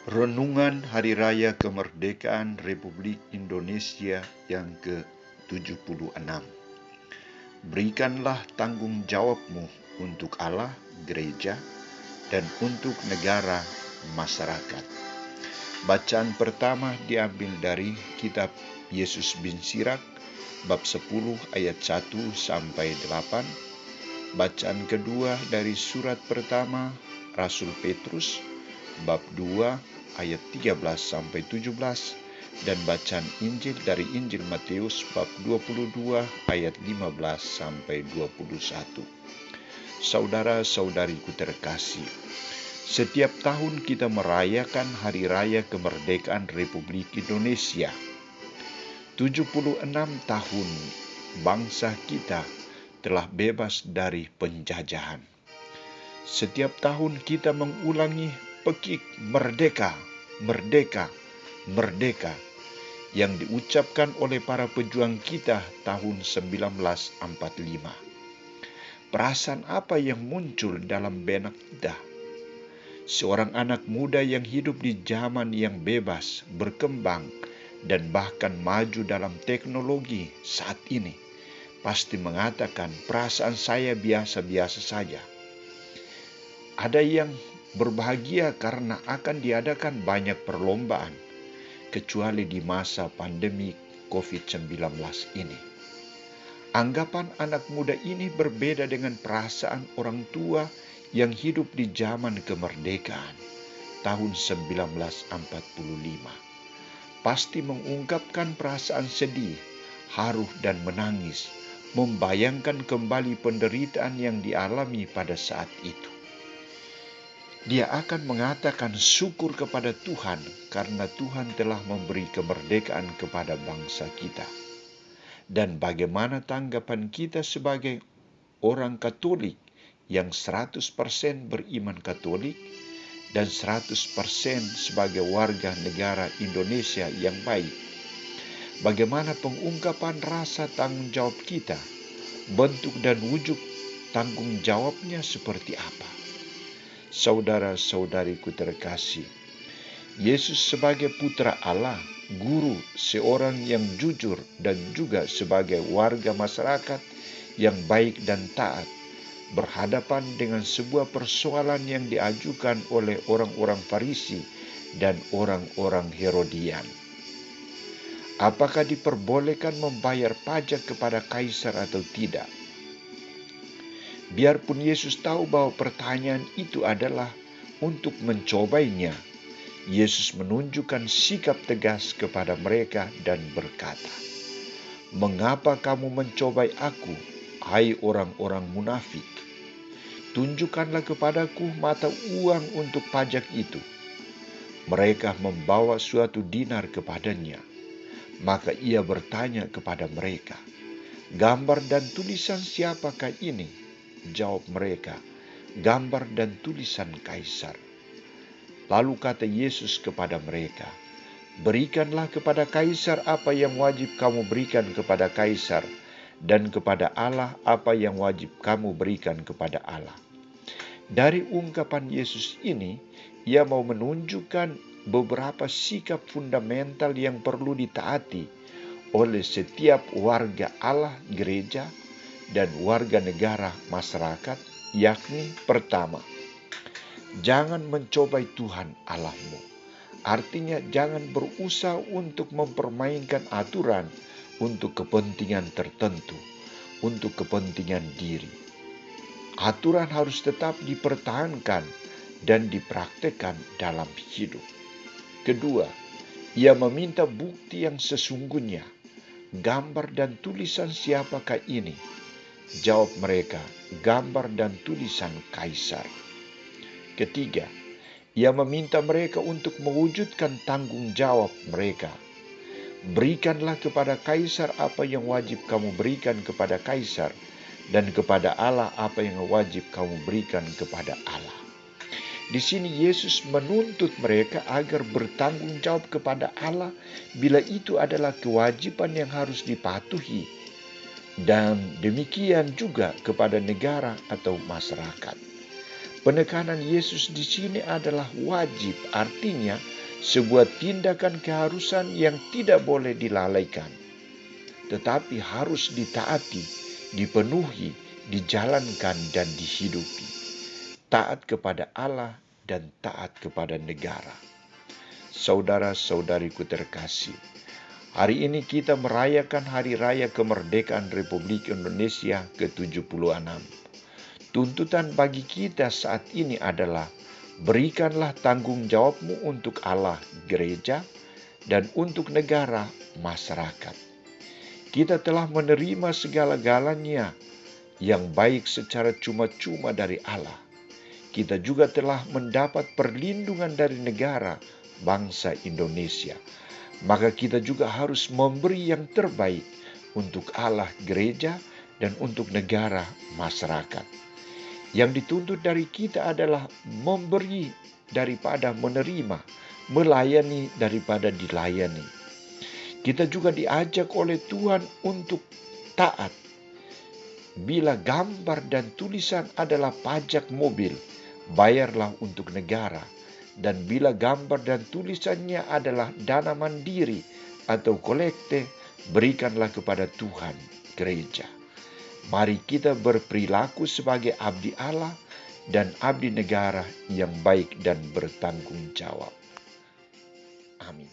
Renungan Hari Raya Kemerdekaan Republik Indonesia yang ke-76. Berikanlah tanggung jawabmu untuk Allah, gereja, dan untuk negara, masyarakat. Bacaan pertama diambil dari kitab Yesus bin Sirak, bab 10 ayat 1 sampai 8. Bacaan kedua dari surat pertama Rasul Petrus, bab 2 ayat 13 sampai 17, dan bacaan Injil dari Injil Matius bab 22 ayat 15 sampai 21. Saudara-saudariku terkasih, setiap tahun kita merayakan Hari Raya Kemerdekaan Republik Indonesia. 76 tahun bangsa kita telah bebas dari penjajahan. Setiap tahun kita mengulangi pekik merdeka, merdeka, merdeka yang diucapkan oleh para pejuang kita tahun 1945. Perasaan apa yang muncul dalam benak kita? Seorang anak muda yang hidup di zaman yang bebas, berkembang, dan bahkan maju dalam teknologi saat ini pasti mengatakan perasaan saya biasa-biasa saja. Ada yang berbahagia karena akan diadakan banyak perlombaan, kecuali di masa pandemi COVID-19 ini. Anggapan anak muda ini berbeda dengan perasaan orang tua yang hidup di zaman kemerdekaan tahun 1945. Pasti mengungkapkan perasaan sedih, haru dan menangis, membayangkan kembali penderitaan yang dialami pada saat itu. Dia akan mengatakan syukur kepada Tuhan karena Tuhan telah memberi kemerdekaan kepada bangsa kita. Dan bagaimana tanggapan kita sebagai orang Katolik yang 100% beriman Katolik dan 100% sebagai warga negara Indonesia yang baik? Bagaimana pengungkapan rasa tanggung jawab kita? Bentuk dan wujud tanggung jawabnya seperti apa? Saudara-saudariku terkasih, Yesus sebagai putra Allah, guru, seorang yang jujur, dan juga sebagai warga masyarakat yang baik dan taat, berhadapan dengan sebuah persoalan yang diajukan oleh orang-orang Farisi dan orang-orang Herodian. Apakah diperbolehkan membayar pajak kepada kaisar atau tidak? Biarpun Yesus tahu bahwa pertanyaan itu adalah untuk mencobanya, Yesus menunjukkan sikap tegas kepada mereka dan berkata, "Mengapa kamu mencobai aku, hai orang-orang munafik? Tunjukkanlah kepadaku mata uang untuk pajak itu." Mereka membawa suatu dinar kepadanya. Maka ia bertanya kepada mereka, "Gambar dan tulisan siapakah ini?" Jawab mereka, "Gambar dan tulisan kaisar." Lalu kata Yesus kepada mereka, "Berikanlah kepada kaisar apa yang wajib kamu berikan kepada kaisar, dan kepada Allah apa yang wajib kamu berikan kepada Allah." Dari ungkapan Yesus ini, ia mau menunjukkan beberapa sikap fundamental yang perlu ditaati oleh setiap warga Allah, gereja, dan warga negara masyarakat, yakni pertama, jangan mencobai Tuhan Allahmu. Artinya jangan berusaha untuk mempermainkan aturan untuk kepentingan tertentu, untuk kepentingan diri. Aturan harus tetap dipertahankan dan dipraktekkan dalam hidup. Kedua, ia meminta bukti yang sesungguhnya. Gambar dan tulisan siapakah ini? Jawab mereka, "Gambar dan tulisan kaisar." Ketiga, ia meminta mereka untuk mewujudkan tanggung jawab mereka. Berikanlah kepada kaisar apa yang wajib kamu berikan kepada kaisar, dan kepada Allah apa yang wajib kamu berikan kepada Allah. Di sini Yesus menuntut mereka agar bertanggung jawab kepada Allah bila itu adalah kewajiban yang harus dipatuhi. Dan demikian juga kepada negara atau masyarakat. Penekanan Yesus di sini adalah wajib, artinya sebuah tindakan keharusan yang tidak boleh dilalaikan, tetapi harus ditaati, dipenuhi, dijalankan, dan dihidupi. Taat kepada Allah dan taat kepada negara. Saudara-saudariku terkasih, hari ini kita merayakan Hari Raya Kemerdekaan Republik Indonesia ke-76. Tuntutan bagi kita saat ini adalah berikanlah tanggung jawabmu untuk Allah, gereja, dan untuk negara, masyarakat. Kita telah menerima segala-galanya yang baik secara cuma-cuma dari Allah. Kita juga telah mendapat perlindungan dari negara, bangsa Indonesia. Maka kita juga harus memberi yang terbaik untuk Allah, gereja, dan untuk negara, masyarakat. Yang dituntut dari kita adalah memberi daripada menerima, melayani daripada dilayani. Kita juga diajak oleh Tuhan untuk taat. Bila gambar dan tulisan adalah pajak mobil, bayarlah untuk negara. Dan bila gambar dan tulisannya adalah dana mandiri atau kolekte, berikanlah kepada Tuhan, gereja. Mari kita berperilaku sebagai abdi Allah dan abdi negara yang baik dan bertanggung jawab. Amin.